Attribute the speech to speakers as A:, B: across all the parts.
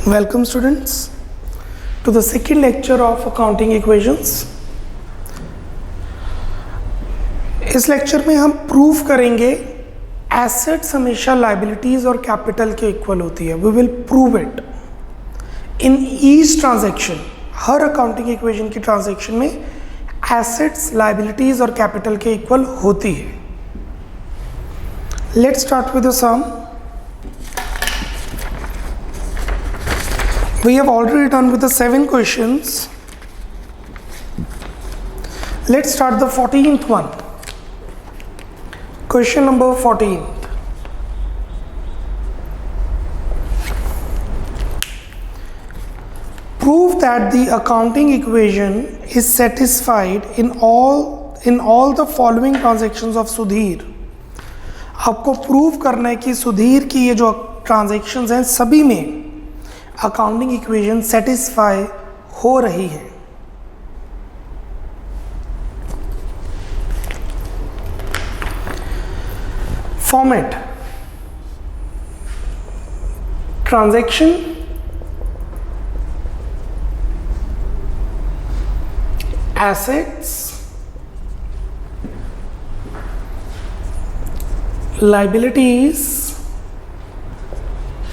A: Welcome students to the second lecture of accounting equations. इस lecture में हम prove करेंगे एसेट्स हमेशा लाइबिलिटीज और कैपिटल के इक्वल होती है. We will prove it in each transaction. हर अकाउंटिंग इक्वेशन की ट्रांजैक्शन में एसेट्स लाइबिलिटीज और कैपिटल के इक्वल होती है. Let's start with the sum. We have already done with the 7 questions. Let's start the 14th one. Question number 14. Prove that the accounting equation is satisfied in all the following transactions of Sudhir. आपको prove करना है कि सुधीर की ये जो transactions हैं सभी में अकाउंटिंग इक्वेशन सेटिस्फाई हो रही है. Format transaction, assets, liabilities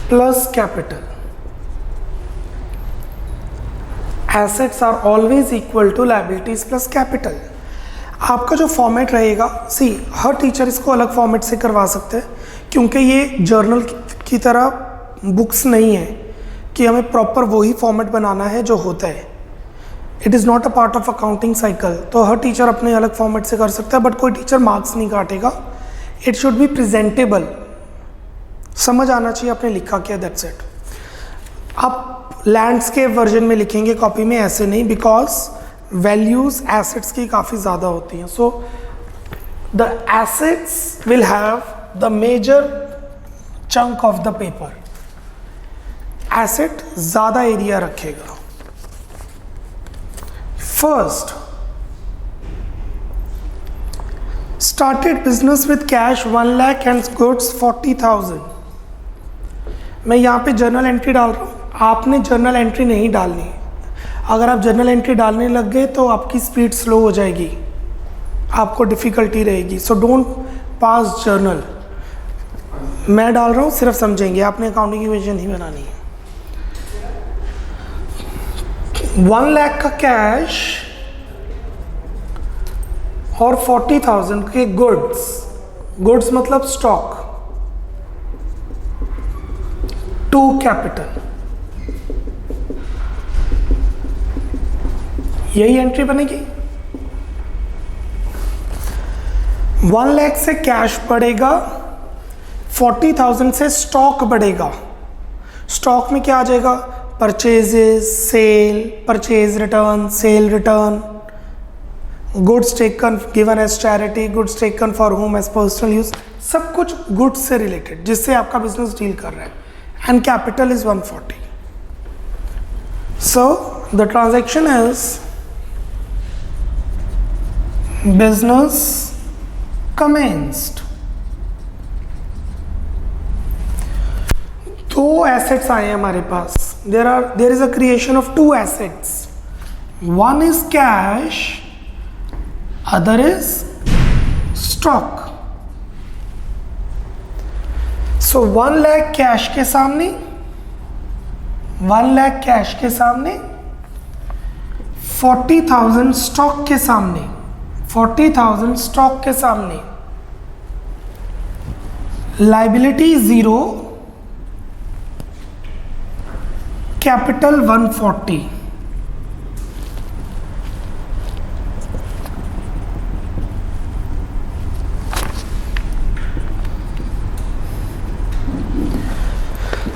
A: plus capital. Assets are always equal to liabilities plus capital. आपका जो फॉर्मेट रहेगा, हर टीचर इसको अलग फॉर्मेट से करवा सकते हैं क्योंकि ये जर्नल की तरह बुक्स नहीं है कि हमें प्रॉपर वही फॉर्मेट बनाना है जो होता है. It is not a part of accounting cycle. तो हर टीचर अपने अलग फॉर्मेट से कर सकता है, बट कोई टीचर मार्क्स नहीं काटेगा. इट शुड बी प्रेजेंटेबल, समझ आना चाहिए आपने लिखा क्या, दैट्स इट. आप लैंडस्केप वर्जन में लिखेंगे कॉपी में, ऐसे नहीं, बिकॉज वैल्यूज एसेट्स की काफ़ी ज़्यादा होती हैं. So the assets will have the major chunk of the paper. Asset ज़्यादा एरिया रखेगा. First, started business with cash 1 lakh and goods 40,000. मैं यहाँ पे जर्नल एंट्री डाल रहा हूँ, आपने जर्नल एंट्री नहीं डालनी. अगर आप जर्नल एंट्री डालने लग गए तो आपकी स्पीड स्लो हो जाएगी, आपको डिफ़िकल्टी रहेगी. So don't pass journal. मैं डाल रहा हूँ, सिर्फ समझेंगे, आपने अकाउंटिंग इक्वेशन ही बनानी है. 1 लाख का कैश और 40,000 के गुड्स मतलब स्टॉक, टू कैपिटल. यही एंट्री बनेगी. 1 लाख से कैश बढ़ेगा, 40,000 से स्टॉक बढ़ेगा. स्टॉक में क्या आ जाएगा? Purchases, sale, purchase return, sale return, goods taken given as charity, goods taken for home as personal use, सब कुछ गुड्स से रिलेटेड जिससे आपका बिजनेस डील कर रहा है. And capital is 140. So the transaction is business commenced. दो assets आए हमारे पास. there is a creation of 2 assets. One is cash, other is stock. So 1 lakh cash के सामने, 1 लाख कैश के सामने, 40,000 स्टॉक के सामने, 40,000 स्टॉक के सामने. Liability 0, capital 140.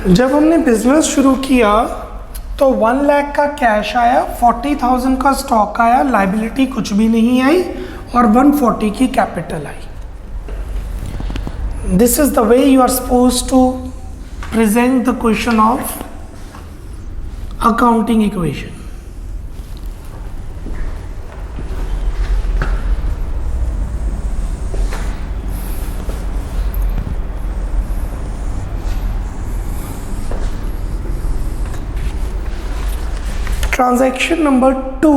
A: जब हमने बिजनेस शुरू किया तो 1 लाख का कैश आया, 40,000 का स्टॉक आया, लाइबिलिटी कुछ भी नहीं आई और 140 की कैपिटल आई. This is the way you are suppose to present the question of accounting equation. Transaction number 2,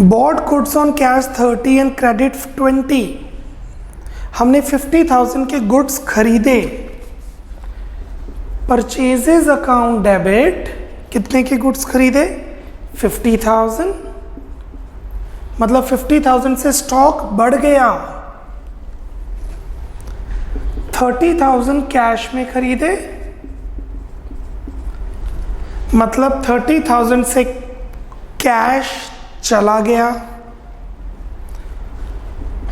A: bought goods on cash 30 and credit 20। हमने 50,000 के गुड्स खरीदे। परचेजेस अकाउंट डेबिट, कितने के गुड्स खरीदे? 50,000, मतलब 50,000 से स्टॉक बढ़ गया। 30,000 कैश में खरीदे, मतलब 30,000 से कैश चला गया,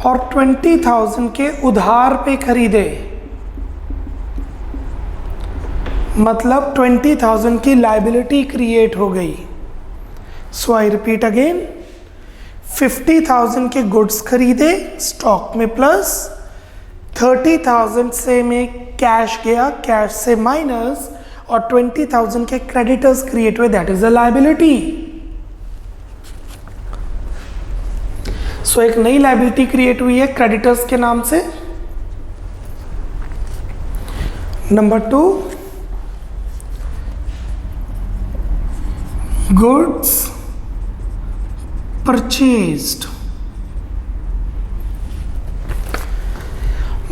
A: और 20,000 के उधार पे खरीदे, मतलब 20,000 की लायबिलिटी क्रिएट हो गई। सो आई रिपीट अगेन, 50,000 के गुड्स खरीदे स्टॉक में प्लस, 30,000 से में कैश गया, कैश से माइनस, और 20,000 के क्रेडिटर्स क्रिएट हुए, दैट इज अ लायबिलिटी। सो एक नई लायबिलिटी क्रिएट हुई है क्रेडिटर्स के नाम से। Number 2, goods purchased.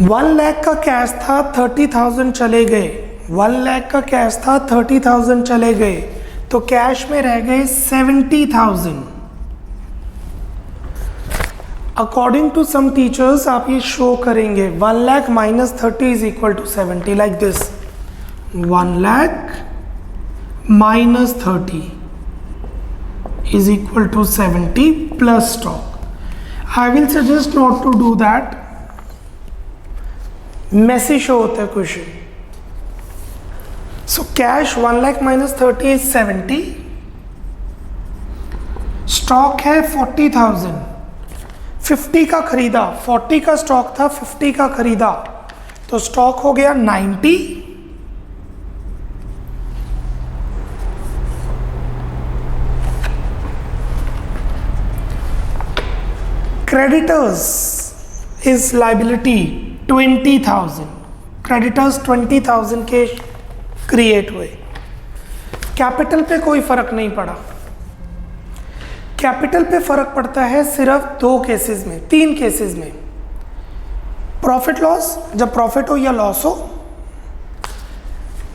A: 1 लाख का कैश था, 30,000 चले गए। 1 लाख का कैश था, 30,000 चले गए, तो कैश में रह गए 70,000। अकॉर्डिंग टू सम टीचर्स आप ये शो करेंगे 1 lakh minus 30 is equal to 70, like this. 1 lakh minus 30 is equal to 70 plus stock. I will suggest not to do that. Messy show होता है question. So cash 1 lakh minus 30 is 70. Stock है 40,000। 50 का खरीदा, 40 का stock था, 50 का खरीदा, तो स्टॉक हो गया 90। Creditors is liability 20,000। क्रेडिटर्स 20,000 के क्रिएट हुए। कैपिटल पे कोई फर्क नहीं पड़ा। कैपिटल पे फर्क पड़ता है सिर्फ 2 केसेस में, 3 केसेस में। प्रॉफिट लॉस, जब प्रॉफिट हो या लॉस हो,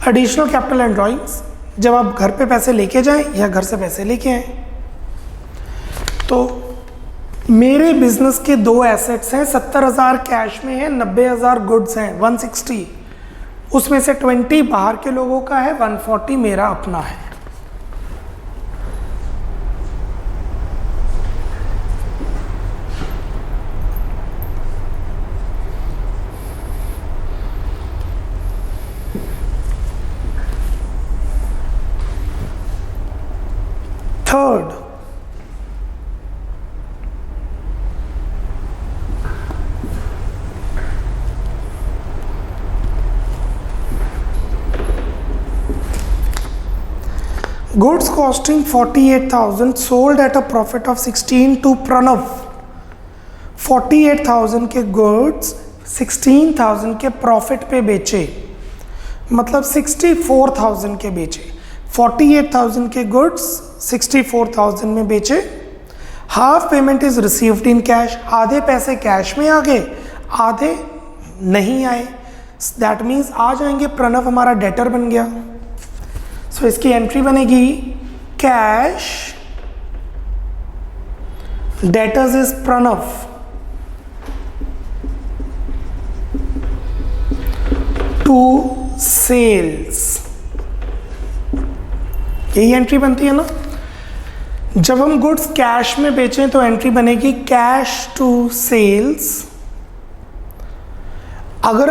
A: एडिशनल कैपिटल एंड ड्रॉइंग्स, जब आप घर पे पैसे लेके जाएं या घर से पैसे लेके आए। तो मेरे बिजनेस के 2 एसेट्स हैं, 70,000 कैश में है, 90,000 गुड्स हैं, 160। उसमें से 20 बाहर के लोगों का है, 140 मेरा अपना है। Third, goods costing 48,000 sold at a profit of 16 to Pranav। 48,000 के गुड्स 16,000 के प्रॉफिट पे बेचे, मतलब 64,000 के बेचे। 48,000 के गुड्स 64,000 में बेचे। Half payment is received in cash, आधे पैसे कैश में आ गए, आधे नहीं आए। दैट मीन्स आ जाएंगे, प्रणव हमारा डेटर बन गया। सो इसकी एंट्री बनेगी cash debtors is Pranav to sales. यही एंट्री बनती है ना। जब हम गुड्स कैश में बेचें तो एंट्री बनेगी कैश टू सेल्स। अगर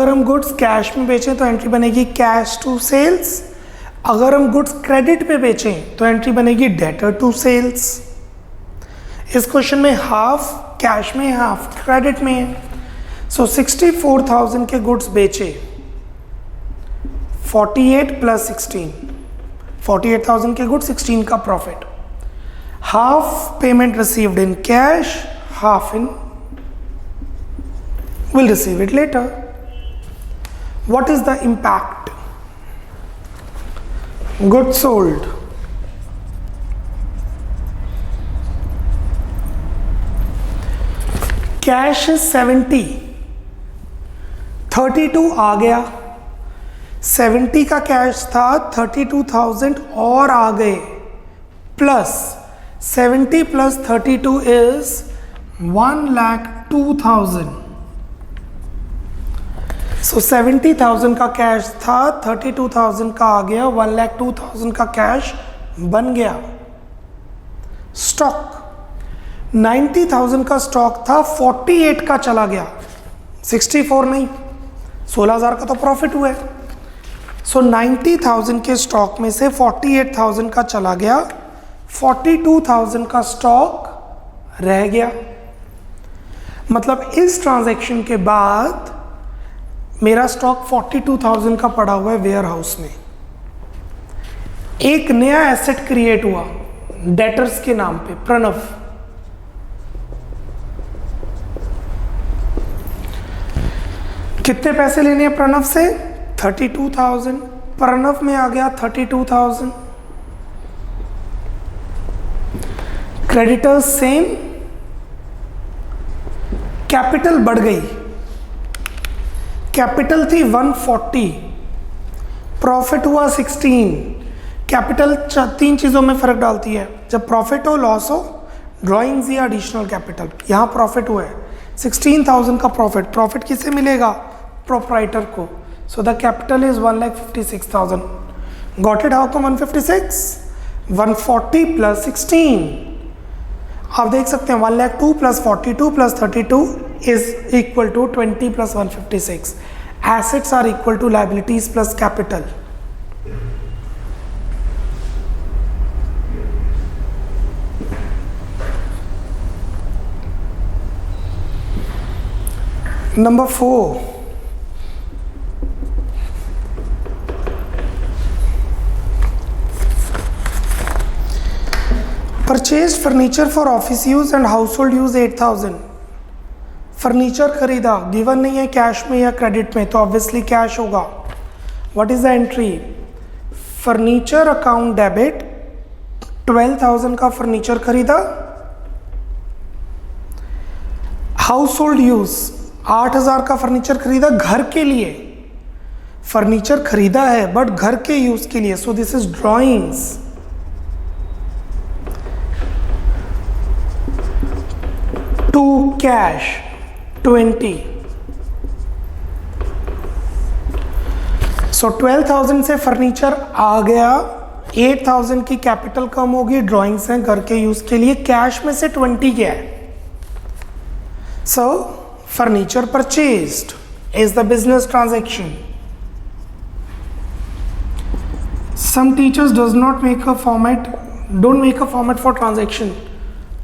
A: हम गुड्स कैश में बेचें तो एंट्री बनेगी कैश टू सेल्स। अगर हम गुड्स क्रेडिट पे बेचें तो एंट्री बनेगी डेटर टू सेल्स। इस क्वेश्चन में हाफ कैश में, हाफ क्रेडिट में है। सो 64,000 के गुड्स बेचे, 48 प्लस 16, 48,000 के गुड्स, 16 का profit. Half payment received in cash, half in will receive it later. What is the impact? Goods sold. Cash is 70, 32 आ गया, 70 का कैश था, 32,000 और आ गए, प्लस 70 प्लस 32 इज 1,02,000. सो 70,000 का कैश था, 32,000 का आ गया, 1,02,000 का कैश बन गया. स्टॉक 90,000 का स्टॉक था, 48 का चला गया, 64 नहीं, 16,000 का तो प्रॉफिट हुआ है. सो 90,000 के स्टॉक में से 48,000 का चला गया, 42,000 का स्टॉक रह गया. मतलब इस ट्रांजैक्शन के बाद मेरा स्टॉक 42,000 का पड़ा हुआ है वेयर हाउस में. एक नया एसेट क्रिएट हुआ डेटर्स के नाम पे, प्रणव. कितने पैसे लेने हैं प्रणव से? 32,000. प्रणव में आ गया 32,000. क्रेडिटर्स सेम, कैपिटल बढ़ गई. कैपिटल थी 140, प्रॉफिट हुआ 16. कैपिटल 3 चीज़ों में फ़र्क डालती है, जब प्रॉफिट हो, लॉस हो, ड्रॉइंग्स या एडिशनल कैपिटल. यहाँ प्रॉफिट हुआ है 16,000 का प्रॉफिट. प्रॉफिट किसे मिलेगा? प्रोप्राइटर को. So the capital is 1,56,000. Got it? How come 156? 140 plus 16. आप देख सकते हैं 1,02,000 plus 42 plus 32 is equal to 20 plus 156. Assets are equal to liabilities plus capital. Number 4, purchased furniture for office use and household use 8,000. Furniture खरीदा, given नहीं है cash में या credit में, तो ऑब्वियसली कैश होगा. What is the entry? Furniture account debit, 12,000 का furniture खरीदा. हाउस होल्ड यूज 8,000 का फर्नीचर खरीदा घर के लिए. फर्नीचर खरीदा है बट घर के यूज के लिए, so this is drawings. To cash 20. So 12,000 से फर्नीचर आ गया, 8,000 की कैपिटल कम होगी, ड्रॉइंग्स हैं घर के यूज के लिए, कैश में से 20 गया है. सो furniture purchased is the business transaction. Some teachers don't make a format for transaction.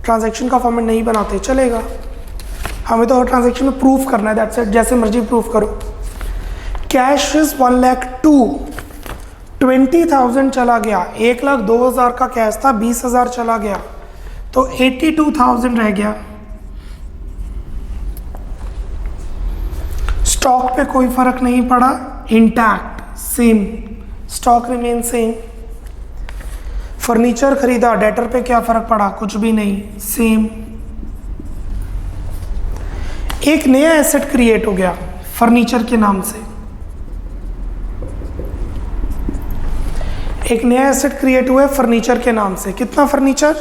A: Transaction का फॉर्मेट नहीं बनाते, चलेगा, हमें तो ट्रांजैक्शन में प्रूफ करना है, दैट्स इट. जैसे मर्जी प्रूफ करो. कैश इज 1,02,000, 20,000 चला गया, 1,02,000 का कैश था, 20,000 चला गया, तो 82,000 रह गया. स्टॉक पे कोई फर्क नहीं पड़ा, intact, same, stock remain same. Furniture खरीदा, डेटर पे क्या फर्क पड़ा? कुछ भी नहीं, सेम. एक नया एसेट क्रिएट हो गया फर्नीचर के नाम से. एक नया एसेट क्रिएट हुआ है फर्नीचर के नाम से. कितना furniture?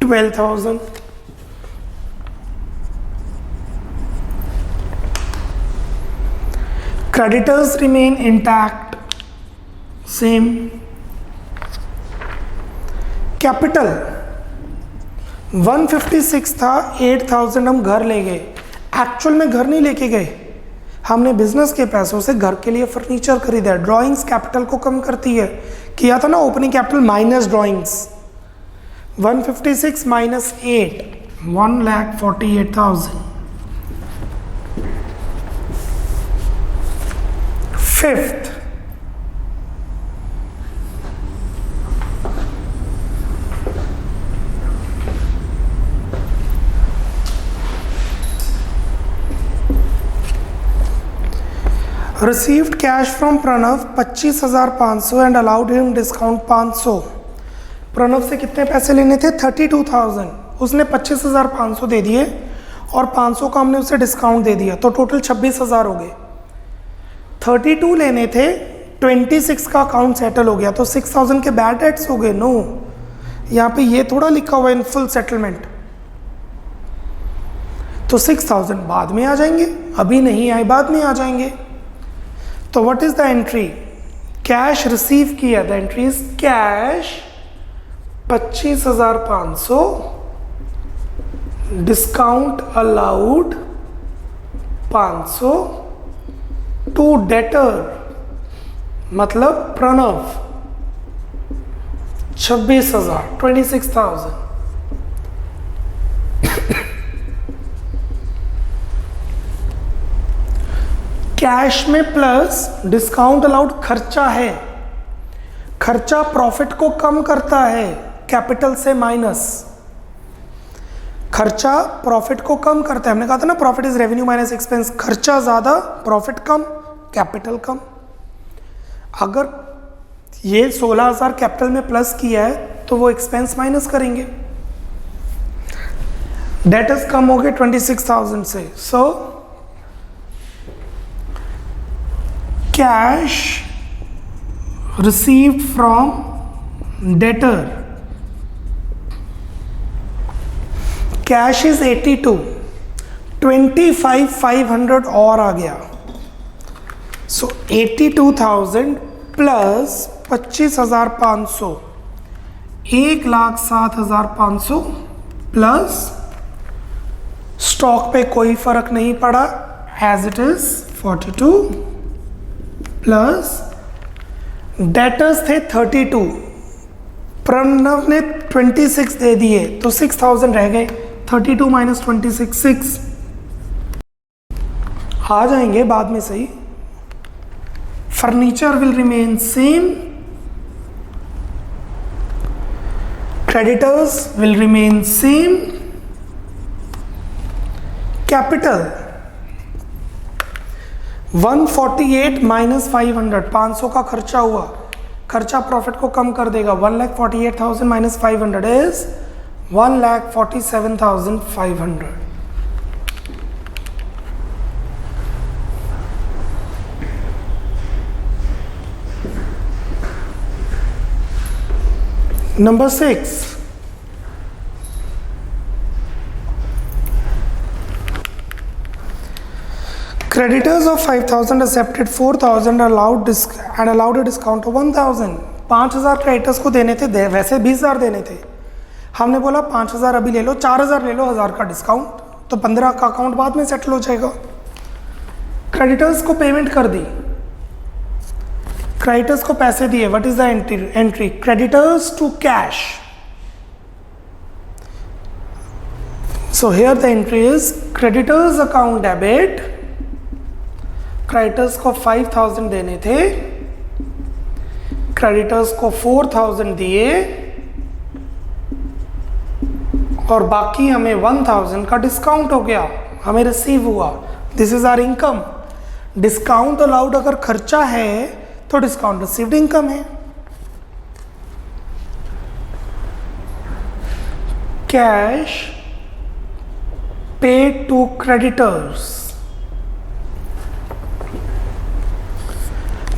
A: 12,000. Creditors remain intact, same. Capital 156 था, 8,000 हम घर ले गए. एक्चुअल में घर नहीं लेके गए, हमने बिजनेस के पैसों से घर के लिए फर्नीचर खरीदा. ड्राइंग्स कैपिटल को कम करती है, किया था ना opening capital minus drawings. 156 minus 8, 1,48,000. Fifth, received cash from Pranav 25,500 and allowed him discount 500। Pranav से कितने पैसे लेने थे? 32,000। उसने 25,500 दे दिए और 500 का हमने उसे डिस्काउंट दे दिया, तो टोटल 26,000 हो गए। 32 लेने थे, 26 का अकाउंट सेटल हो गया, तो 6,000 के बैड डेट्स हो गए। नो, यहाँ पे ये थोड़ा लिखा हुआ है इन फुल सेटलमेंट, तो 6,000 बाद में आ जाएंगे, अभी नहीं आए, बाद में आ जाएंगे। तो what is the entry? Cash receive किया, the entry is cash 25,500, discount allowed 500 to debtor, मतलब प्रणव 26,000, 26,000। कैश में प्लस डिस्काउंट अलाउड खर्चा है, खर्चा प्रॉफिट को कम करता है, कैपिटल से माइनस। खर्चा प्रॉफिट को कम करता है, हमने कहा था ना profit is revenue minus expense. खर्चा ज़्यादा, प्रॉफिट कम, कैपिटल कम। अगर ये 16,000 कैपिटल में प्लस किया है तो वो एक्सपेंस माइनस करेंगे। डेटर्स कम हो गए 26,000 से, so cash received from debtor, cash is 82, 25,500 और आ गया, सो 82,000 प्लस 25,500, 1,07,500 प्लस स्टॉक पे कोई फर्क नहीं पड़ा, as it is 42 plus debtors थे 32, प्रणव ने 26 दे दिए तो 6,000 रह गए, 32 माइनस 26 6 आ जाएंगे बाद में सही। Furniture will remain same, creditors will remain same, capital 148 minus 500, 500 का खर्चा हुआ, खर्चा प्रॉफिट को कम कर देगा, 1,48,000 minus 500 is 1,47,500। Number 6, creditors of 5,000 accepted 4,000 allowed and allowed a discount of 1,000। 5,000 creditors को देने थे, वैसे 20,000 देने थे, हमने बोला 5,000 अभी ले लो, 4,000 ले लो, 1,000 का डिस्काउंट, तो 15 का अकाउंट बाद में सेटल हो जाएगा। क्रेडिटर्स को पेमेंट कर दी, क्रेडिटर्स को पैसे दिए, what is the entry? Creditors to cash, so here the entry is creditors account debit, creditors को 5,000 देने थे, क्रेडिटर्स को 4,000 दिए और बाकी हमें 1,000 का डिस्काउंट हो गया, हमें रिसीव हुआ। This is our income. Discount allowed अगर खर्चा है तो डिस्काउंट रिसीव्ड इनकम है। कैश पेड टू क्रेडिटर्स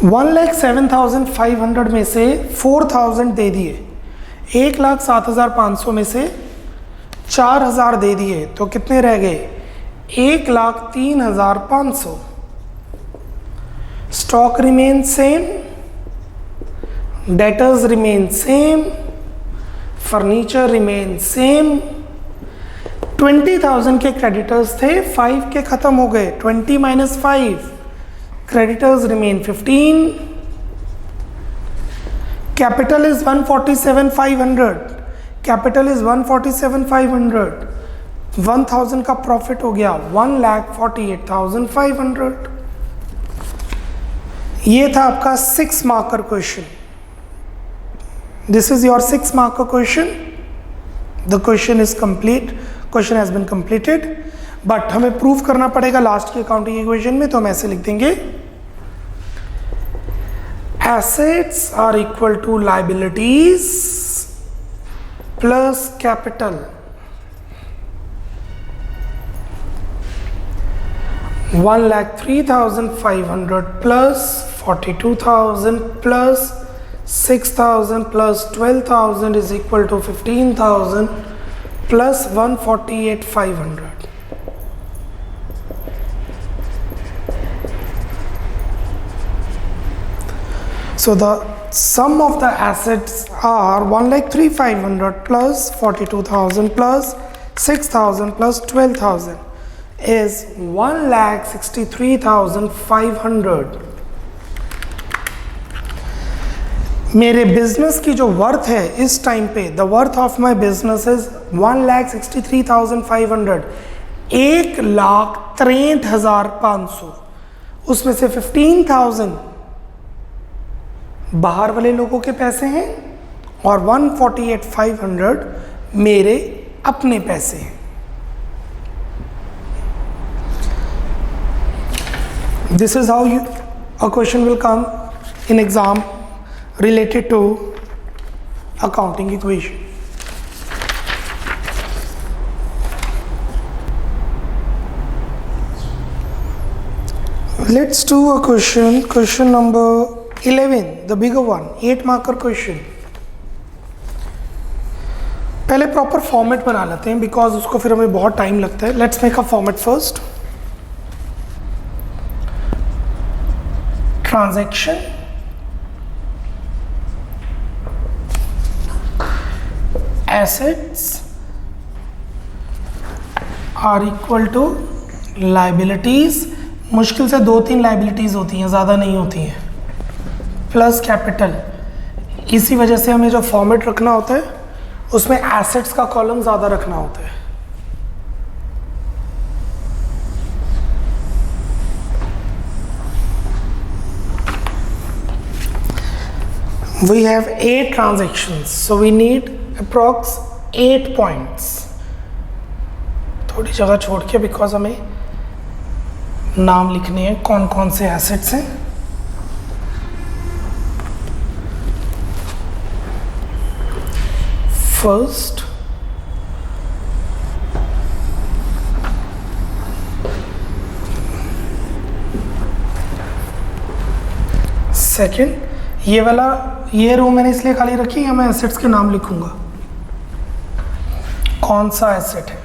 A: 1,07,500 में से 4,000 दे दिए, 1,07,500 में से 4,000 दे दिए, तो कितने रह गए? 1,03,500। Stock remain same, debtors remain same, furniture remain same. 20,000 के क्रेडिटर्स थे, 5 के खत्म हो गए, 20 minus 5, creditors remain 15, capital is 147,500, capital is 147,500, 1,000 का प्रॉफिट हो गया 1,48,500। ये था आपका 6 marker question. This is your 6 marker question. The question is complete, question has been completed, but हमें प्रूव करना पड़ेगा लास्ट की अकाउंटिंग इक्वेशन में, तो हम ऐसे लिख देंगे assets are equal to liabilities plus capital. 1,03,500 plus 42,000 plus 6,000 plus 12,000 is equal to 15,000 plus 148,500. So the sum of the assets are 1,03,500 plus 42,000 plus 6,000 plus 12,000 is 1,63,500. मेरे बिजनेस की जो वर्थ है इस टाइम पे, the worth of my business is 1,63,500, 1,63,500। उसमें से 15,000 बाहर वाले लोगों के पैसे हैं और 148,500 मेरे अपने पैसे हैं। This is how a question will come in exam related to accounting equation. Let's do a question number 11, the bigger one, 8 marker question. पहले प्रॉपर फॉर्मेट बना लेते हैं बिकॉज उसको फिर हमें बहुत टाइम लगता है। Let's make a format first. Transaction assets are equal to liabilities, मुश्किल से 2-3 लाइबिलिटीज होती हैं, ज़्यादा नहीं होती हैं, प्लस कैपिटल। इसी वजह से हमें जो फॉर्मेट रखना होता है उसमें एसेट्स का कॉलम ज़्यादा रखना होता है। We have 8 transactions, so we need approx 8 points. थोड़ी जगह छोड़ के बिकॉज हमें नाम लिखने हैं कौन कौन से एसेट्स हैं। फर्स्ट, सेकंड, ये रो मैंने इसलिए खाली रखी है, मैं एसेट्स के नाम लिखूंगा कौन सा एसेट है।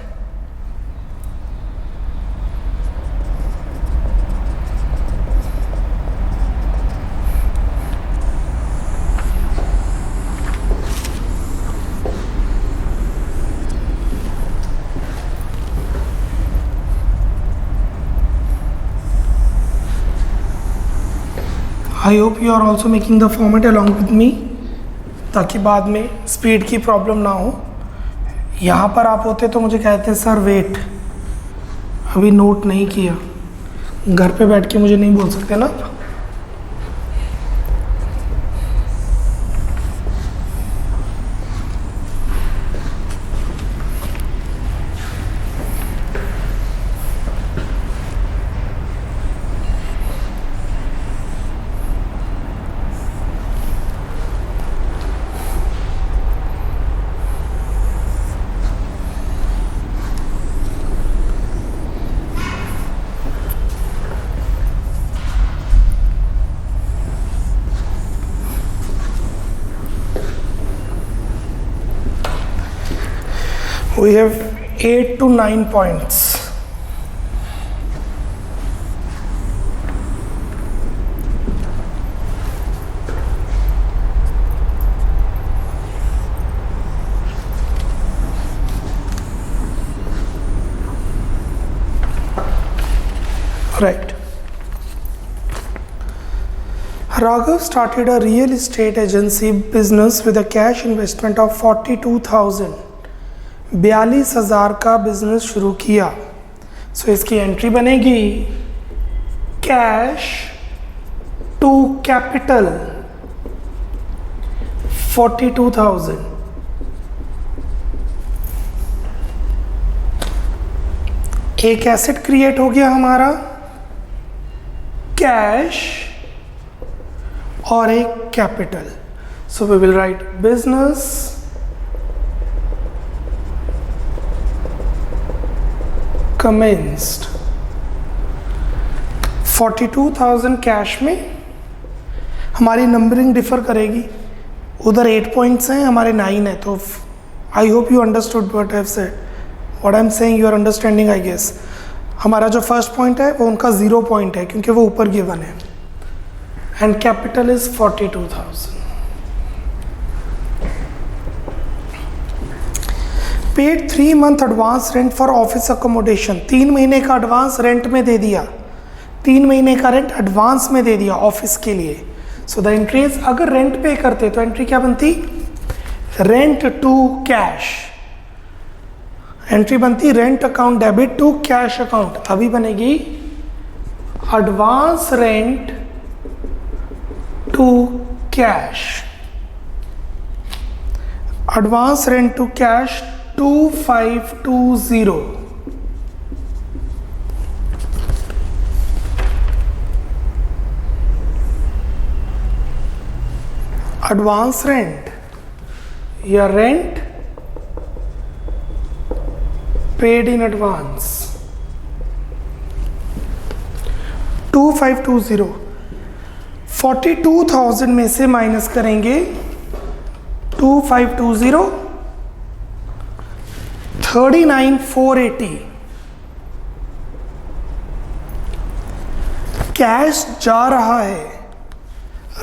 A: I hope you are also making the format along with me ताकि बाद में स्पीड की प्रॉब्लम ना हो। यहाँ पर आप होते तो मुझे कहते सर वेट, अभी नोट नहीं किया। घर पे बैठ के मुझे नहीं बोल सकते ना। We have 8 to 9 points. Right. Raghav started a real estate agency business with a cash investment of 42,000. 42,000 का बिजनेस शुरू किया। सो इसकी एंट्री बनेगी कैश टू कैपिटल 42,000। एक एसेट क्रिएट हो गया हमारा कैश, और एक capital. So we will write business commenced। 42,000 cash में। हमारी नंबरिंग डिफर करेगी, उधर 8 पॉइंट्स हैं, हमारे 9 है। तो I hope you understood what I have said, what I am saying you are understanding I guess. हमारा जो फर्स्ट पॉइंट है वो उनका 0 पॉइंट है क्योंकि वो ऊपर गिवन है। And capital is 42,000। Paid 3 month advance rent for office accommodation. 3 महीने का एडवांस रेंट में दे दिया, 3 महीने का रेंट एडवांस में दे दिया ऑफिस के लिए। सो द एंट्री इज, अगर रेंट पे करते तो एंट्री क्या बनती, रेंट टू कैश। एंट्री बनती rent account debit to cash account. अभी बनेगी advance rent to cash, advance rent to cash 2520। Advance rent या रेंट पेड इन एडवांस 2520। 42,000 में से माइनस करेंगे 2520, 39,480। कैश जा रहा है,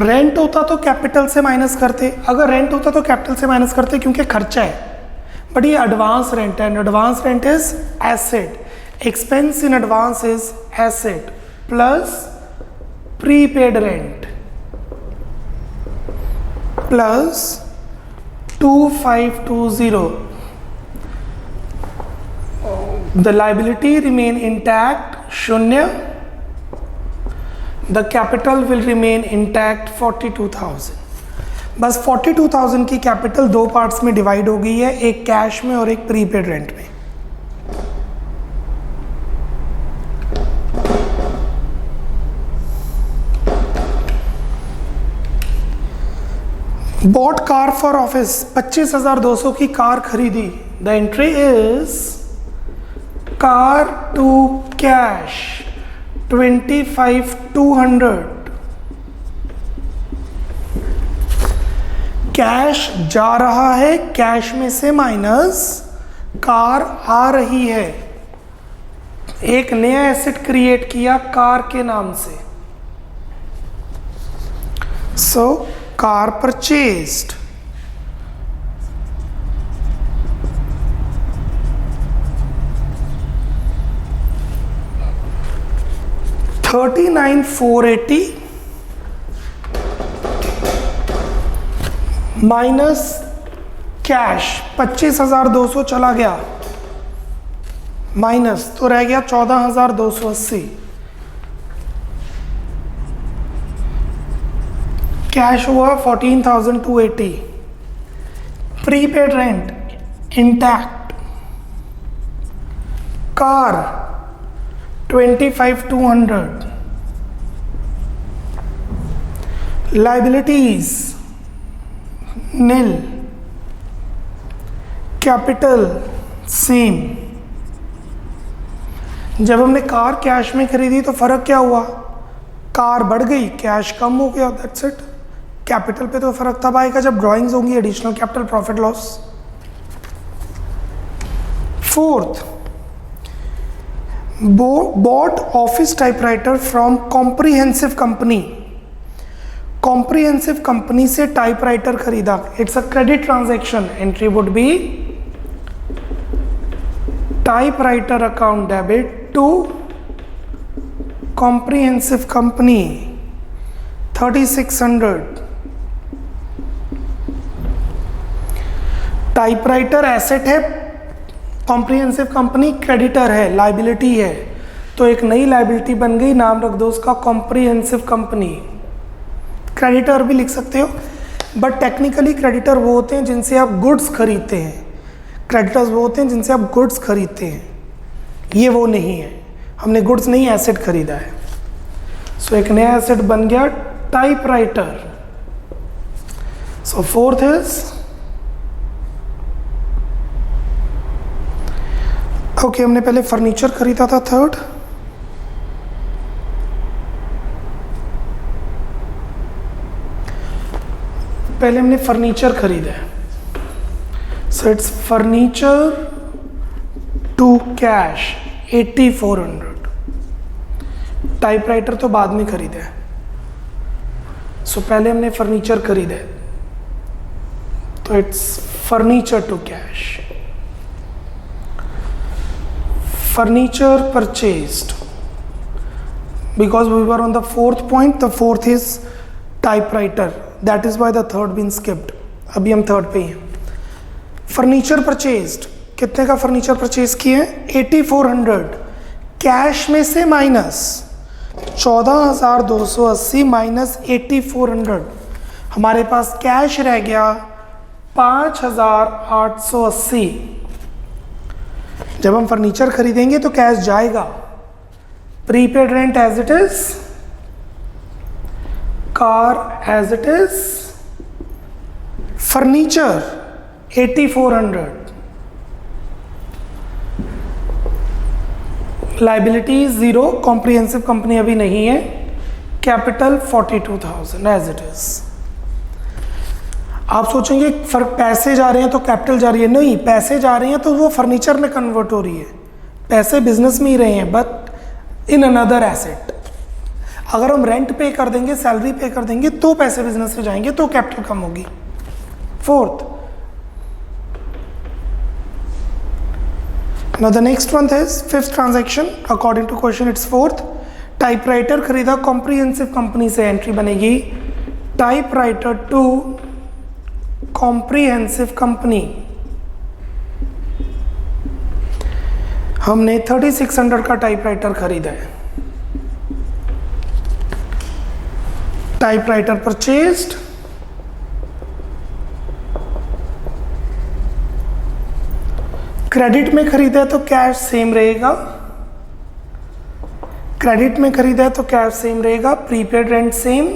A: रेंट होता तो कैपिटल से माइनस करते, अगर रेंट होता तो कैपिटल से माइनस करते क्योंकि खर्चा है, बट ये एडवांस रेंट है and advance rent is asset. Expense in advance is asset plus prepaid rent plus 2520। The liability remain intact 0, the capital will remain intact 42,000। बस 42,000 की कैपिटल 2 पार्ट्स में डिवाइड हो गई है, एक कैश में और एक प्रीपेड रेंट में। बॉट कार फॉर ऑफिस, 25,200 की कार खरीदी। The entry is car to cash 25,200। Cash जा रहा है, कैश में से माइनस कार आ रही है। एक नया एसेट क्रिएट किया कार के नाम से। So car purchased. $39,480 minus cash 25,200 चला गया, माइनस तो रह गया 14,280। कैश हुआ 14,280। Prepaid rent intact, car 25,200। Liabilities nil, capital same. जब हमने कार कैश में खरीदी तो फर्क क्या हुआ, कार बढ़ गई, कैश कम हो गया, दैट्स इट। कैपिटल पे तो फर्क तब आएगा जब ड्राइंग्स होंगी, additional capital, profit loss. Fourth, bought office typewriter from comprehensive company। comprehensive company से टाइपराइटर खरीदा, it's a credit transaction. Entry would be typewriter account debit to comprehensive company 3600। Typewriter asset है, कॉम्प्रिहेंसिव कंपनी क्रेडिटर है, liability है, तो एक नई liability बन गई, नाम रख दो उसका कॉम्प्रिहेंसिव कंपनी। क्रेडिटर भी लिख सकते हो, बट टेक्निकली क्रेडिटर वो होते हैं जिनसे आप गुड्स खरीदते हैं, क्रेडिटर्स वो होते हैं जिनसे आप गुड्स खरीदते हैं, ये वो नहीं है, हमने गुड्स नहीं एसेट खरीदा है। सो एक नया एसेट बन गया typewriter so fourth is okay, हमने पहले फर्नीचर खरीदा था। थर्ड, पहले हमने फर्नीचर खरीदा है, so it's furniture to cash 8400। Typewriter तो बाद में खरीदा है, सो पहले हमने फर्नीचर खरीदा है, तो it's furniture to cash. Furniture purchased, because we were on the fourth point, the fourth is typewriter, that is why the third been skipped। अभी हम थर्ड पे ही हैं। फर्नीचर परचेज्ड, कितने का फर्नीचर परचेज किए? 8400। कैश में से माइनस 14280 माइनस 8400, हमारे पास कैश रह गया 5880। जब हम फर्नीचर खरीदेंगे तो कैश जाएगा। Prepaid rent as it is, car as it is, furniture 8400, liability zero, comprehensive company अभी नहीं है, कैपिटल 42000 एज इट इज। आप सोचेंगे पैसे जा रहे हैं तो कैपिटल जा रही है, नहीं, पैसे जा रहे हैं तो वो फर्नीचर में कन्वर्ट हो रही है। पैसे बिजनेस में ही रहे हैं बट इन अनदर एसेट। अगर हम रेंट पे कर देंगे, सैलरी पे कर देंगे तो पैसे बिजनेस में जाएंगे तो कैपिटल कम होगी। Fourth, now the next one is fifth transaction according to question, it's fourth। Typewriter खरीदा, कॉम्प्रिहेंसिव कंपनी से एंट्री बनेगी टाइपराइटर टू कॉम्प्रिहेंसिव कंपनी। हमने 3600 का टाइपराइटर खरीदा है। टाइपराइटर परचेज्ड, क्रेडिट में खरीदा है तो कैश सेम रहेगा, क्रेडिट में खरीदा है तो कैश सेम रहेगा, prepaid rent same,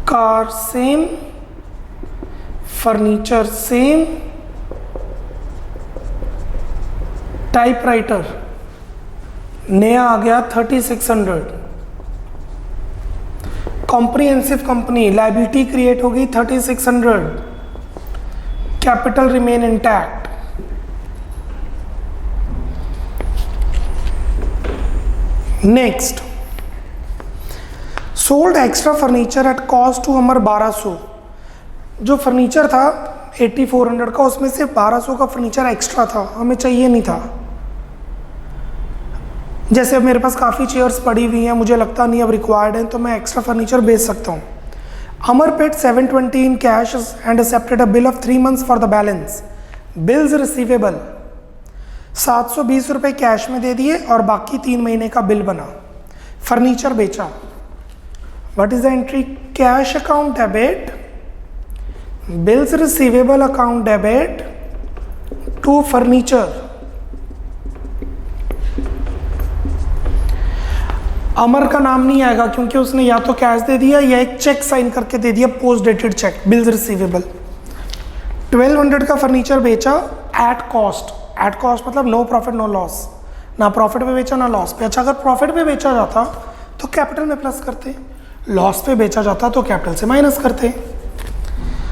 A: car same, furniture same, typewriter नया आ गया 3600। कॉम्प्रिहेंसिव कंपनी लायबिलिटी क्रिएट होगी 3600, capital remain intact. Next, sold extra furniture at cost to Amar 1200। जो फर्नीचर था 8400 का, उसमें से 1200 का फर्नीचर एक्स्ट्रा था, हमें चाहिए नहीं था। जैसे अब मेरे पास काफ़ी चेयर्स पड़ी हुई हैं, मुझे लगता नहीं अब रिक्वायर्ड है, तो मैं एक्स्ट्रा फर्नीचर बेच सकता हूँ। Amar paid 720 in cash and accepted a bill of 3 months for the balance. Bills receivable 720 रुपये कैश में दे दिए और बाकी 3 महीने का बिल बना। फर्नीचर बेचा। What is the entry? Cash account debit, bills receivable account debit to furniture. Amar का नाम नहीं आएगा क्योंकि उसने या तो कैश दे दिया या एक चेक साइन करके दे दिया, post dated cheque, bills receivable. 1200 का फर्नीचर बेचा एट कॉस्ट। एट कॉस्ट मतलब नो प्रॉफिट नो लॉस, ना प्रॉफिट पे बेचा ना लॉस पे। अच्छा, अगर प्रॉफिट पे बेचा जाता तो कैपिटल में प्लस करते, लॉस पे बेचा जाता तो कैपिटल से माइनस करते।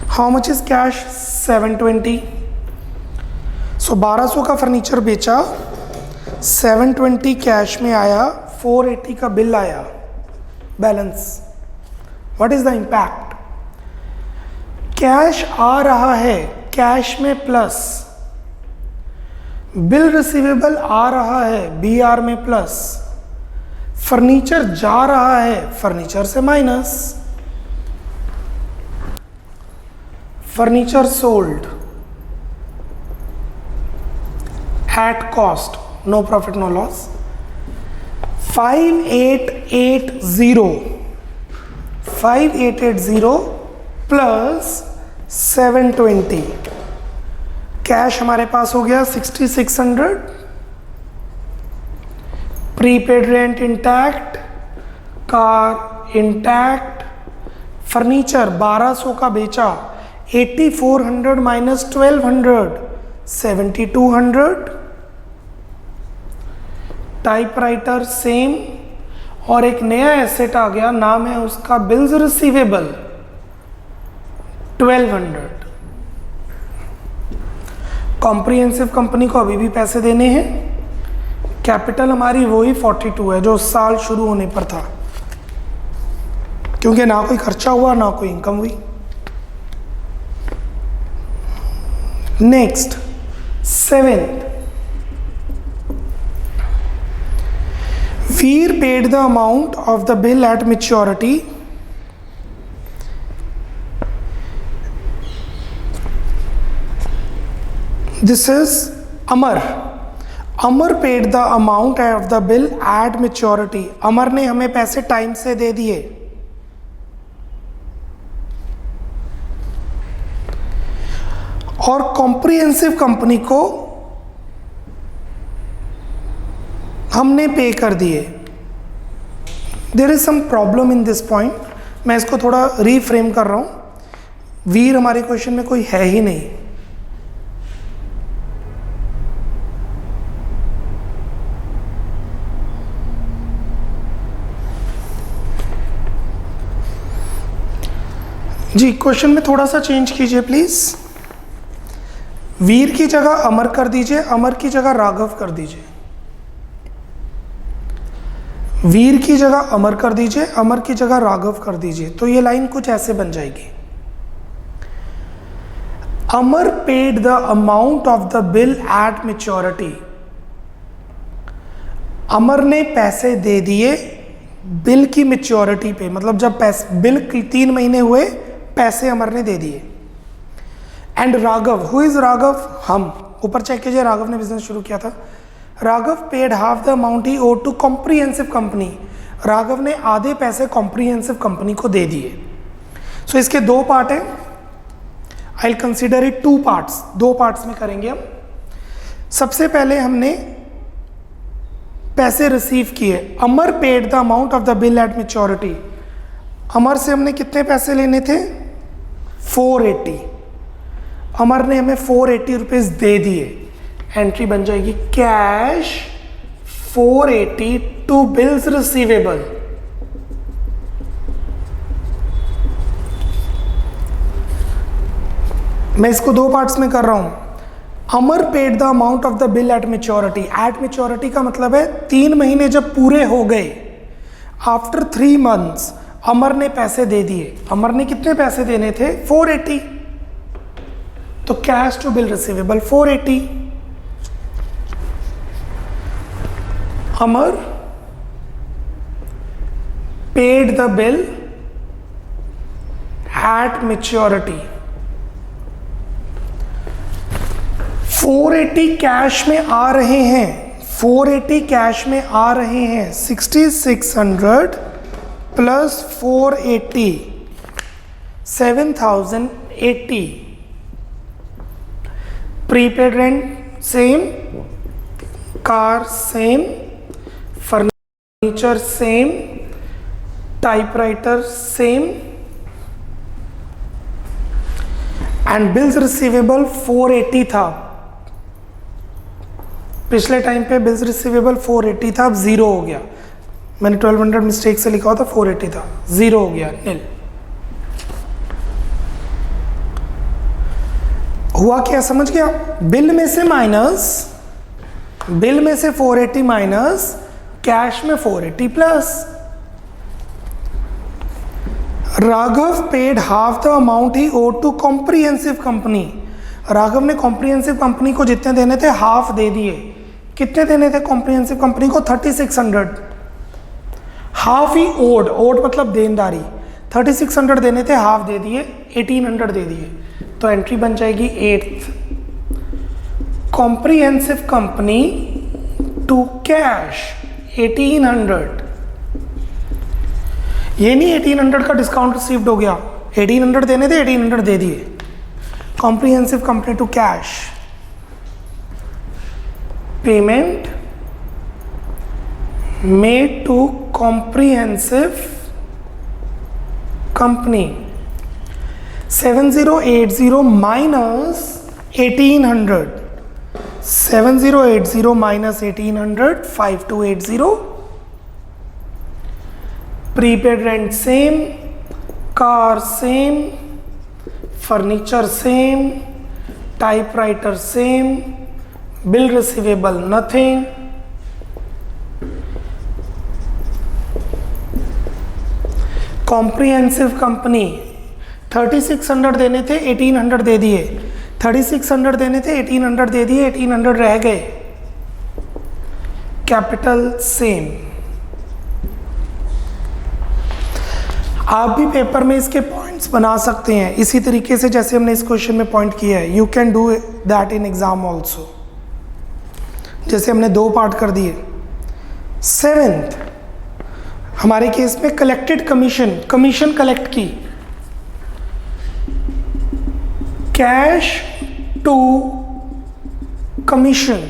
A: How much is cash? 720। सो 1200 का फर्नीचर बेचा, 720 कैश में आया, 480 का बिल आया, balance. What is the impact? Cash आ रहा है, कैश में प्लस, बिल रिसीवेबल आ रहा है, बीआर में प्लस, फर्नीचर जा रहा है, फर्नीचर से minus. Furniture sold at cost, no profit no loss. 5880 plus 720, cash हमारे पास हो गया 6600, prepaid rent intact, car intact, furniture 1200 का बेचा, 8400 माइनस 1200 7200। टाइपराइटर सेम, और एक नया एसेट आ गया, नाम है उसका बिल्स रिसीवेबल 1200। कॉम्प्रिहेंसिव कंपनी को अभी भी पैसे देने हैं। कैपिटल हमारी वही 42 है जो उस साल शुरू होने पर था, क्योंकि ना कोई खर्चा हुआ ना कोई इनकम हुई। Next 7th, Veer paid the amount of the bill at maturity. This is Amar. Amar paid the amount of the bill at maturity. अमर ने हमें पैसे टाइम से दे दिए। और कॉम्प्रिहेंसिव कंपनी को हमने पे कर दिए। There is some problem in this point, मैं इसको थोड़ा रीफ्रेम कर रहा हूं। वीर हमारे क्वेश्चन में कोई है ही नहीं। जी, क्वेश्चन में थोड़ा सा चेंज कीजिए प्लीज। वीर की जगह अमर कर दीजिए, अमर की जगह राघव कर दीजिए। वीर की जगह अमर कर दीजिए, अमर की जगह राघव कर दीजिए। तो ये लाइन कुछ ऐसे बन जाएगी। Amar paid the amount of the bill at maturity. Amar ने पैसे दे दिए बिल की मैच्योरिटी पे, मतलब जब पैसे बिल 3 महीने हुए, पैसे अमर ने दे दिए। And Raghav, who is Raghav? हम। ऊपर चेक कीजिए, राघव ने बिजनेस शुरू किया था। Raghav paid half the amount he owed to comprehensive company. Raghav ने आधे पैसे कॉम्प्रिहेंसिव कंपनी को दे दिए। सो इसके 2 पार्ट हैं। I will consider it 2 parts, 2 parts में करेंगे हम। सबसे पहले हमने पैसे रिसीव किए। Amar paid the amount of the bill at maturity. Amar से हमने कितने पैसे लेने थे? 480। अमर ने हमें 480 रुपीज दे दिए। एंट्री बन जाएगी कैश 480 टू बिल्स रिसीवेबल। मैं इसको 2 पार्ट्स में कर रहा हूं। Amar paid the amount of the bill at maturity. At maturity का मतलब है 3 महीने जब पूरे हो गए, आफ्टर 3 मंथ्स अमर ने पैसे दे दिए। अमर ने कितने पैसे देने थे? 480। तो cash to bill receivable 480। Amar paid the bill at maturity. 480 cash में आ रहे हैं, 480 कैश में आ रहे हैं। 6600 plus 480 7080। Prepaid rent same, car same, furniture same, typewriter same, and bills receivable 480 था। पिछले टाइम पे बिल्स रिसीवेबल 480 था, अब 0 हो गया। मैंने 1200 मिस्टेक से लिखा हुआ था, 480 था, 0 हो गया, नील। हुआ क्या समझ गया? बिल में से माइनस, बिल में से 480 माइनस, कैश में 480 plus. Raghav paid half the amount he owed to comprehensive company. Raghav ने कॉम्प्रिहेंसिव कंपनी को जितने देने थे हाफ दे दिए। कितने देने थे कॉम्प्रिहेंसिव कंपनी को? 3600। हाफ ही ओड, ओड मतलब देनदारी। 3600 देने थे, हाफ दे दिए, 1800 दे दिए। तो एंट्री बन जाएगी 8th, comprehensive company to cash 1800। ये नहीं 1800 का डिस्काउंट रिसीव्ड हो गया, 1800 देने थे, 1800 दे दिए। Comprehensive company to cash, payment made to comprehensive company 7080 minus 1800, 7080 minus 1800, 5280. Prepaid rent same, car same, furniture same, typewriter same, bill receivable nothing. Comprehensive company 3600 देने थे, 1800 दे दिए. 3600 देने थे, 1800 दे दिए, 1800 रह गए. Capital same. आप भी पेपर में इसके पॉइंट्स बना सकते हैं इसी तरीके से जैसे हमने इस क्वेश्चन में पॉइंट किया है. You can do that in exam also. जैसे हमने 2 पार्ट कर दिए. 7th हमारे केस में कलेक्टेड कमीशन, कमीशन कलेक्ट की. Cash to commission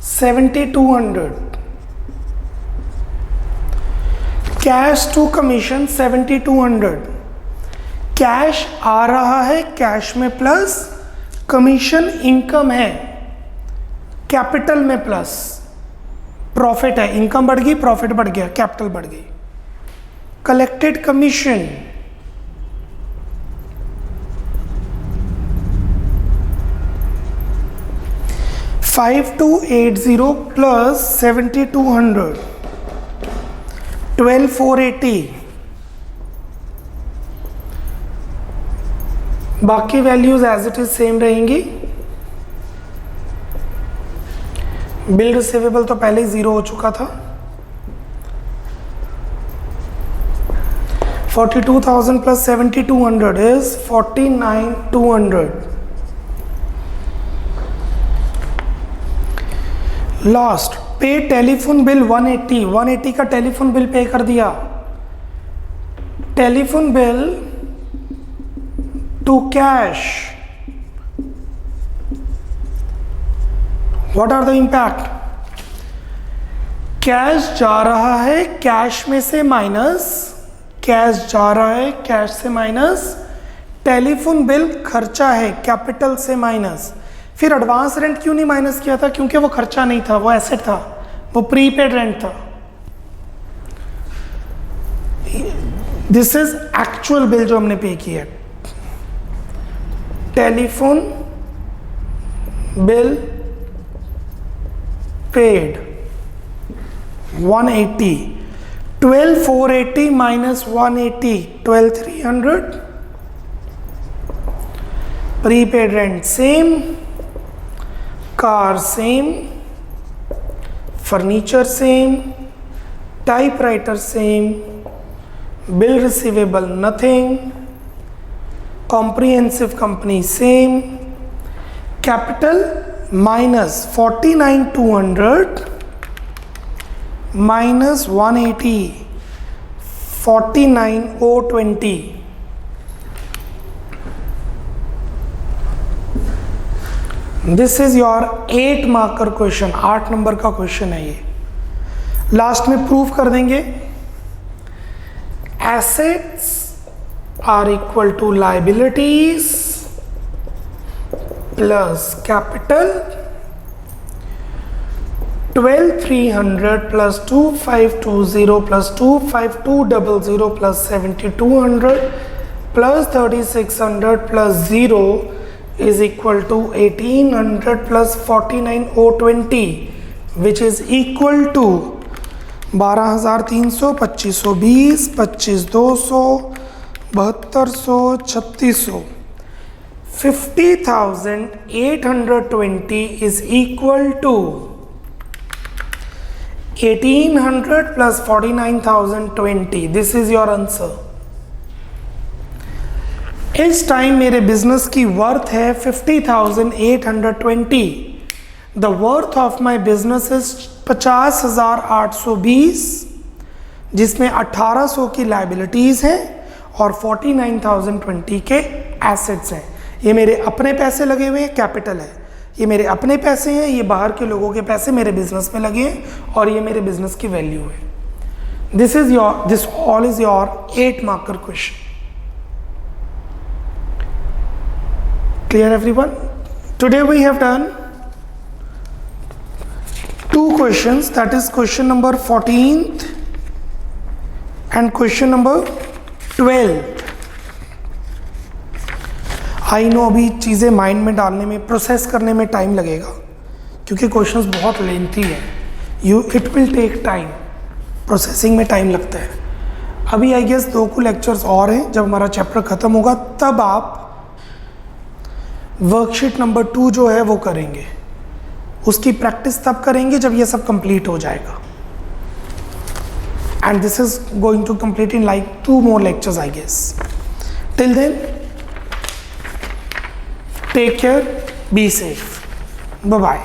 A: 7200, cash to commission 7200. Cash आ रहा है, कैश में प्लस, कमीशन इनकम है, कैपिटल में प्लस. प्रॉफिट है, इनकम बढ़ गई, प्रॉफिट बढ़ गया, कैपिटल बढ़ गई. Collected commission 5280 plus 7200, 12480. बाकी values as it is same रहेंगी. बिल रिसीवेबल तो पहले ही 0 हो चुका था. 42,000 प्लस 7200 इज 49,200. लास्ट पे टेलीफोन बिल 180 का टेलीफोन बिल पे कर दिया. Telephone bill to cash. What are the impact? Cash जा रहा है, कैश में से माइनस, कैश जा रहा है, कैश से माइनस. टेलीफोन बिल खर्चा है, कैपिटल से माइनस. फिर एडवांस रेंट क्यों नहीं माइनस किया था? क्योंकि वो खर्चा नहीं था, वो एसेट था, वो प्रीपेड रेंट था. दिस इज एक्चुअल बिल जो हमने पे किया. Telephone bill paid 180, 12480 minus 180, 12300. Prepaid rent same, car same, furniture same, typewriter same, bill receivable nothing, comprehensive company same. Capital minus 49,200 minus 180, 49,020. This is your 8 marker question, 8 number का question है ये. Last में prove कर देंगे. Assets are equal to liabilities plus capital. 12,300 plus 2520 plus 25200 plus 7200 plus 3600 plus 0 is equal to 1800 plus 49,020 which is equal to 12,300, 2,520, 25,200, 7,200, 3,600. 50,820 is equal to 1,800 plus 49,020. This is your answer. इस time मेरे business की worth है 50,820. The worth of my business is 50,820 जिसमें 1,800 की liabilities हैं और 49,020 के assets हैं. ये मेरे अपने पैसे लगे हुए हैं, कैपिटल है. ये मेरे अपने पैसे हैं, ये बाहर के लोगों के पैसे मेरे बिजनेस में लगे हैं और ये मेरे बिजनेस की वैल्यू है. This all is your 8 marker question. Clear everyone? Today we have done 2 questions, that is question number 14th and question number 12th. I know अभी चीज़ें माइंड में डालने में, प्रोसेस करने में टाइम लगेगा क्योंकि क्वेश्चंस बहुत लेंथी है. It will take time, processing में टाइम लगता है. अभी आई गेस 2 लेक्चर्स और हैं. जब हमारा चैप्टर ख़त्म होगा तब आप वर्कशीट नंबर 2 जो है वो करेंगे. उसकी प्रैक्टिस तब करेंगे जब ये सब कंप्लीट हो जाएगा. And this is going to complete in like 2 more lectures I guess. Till then, take care, be safe. Bye bye.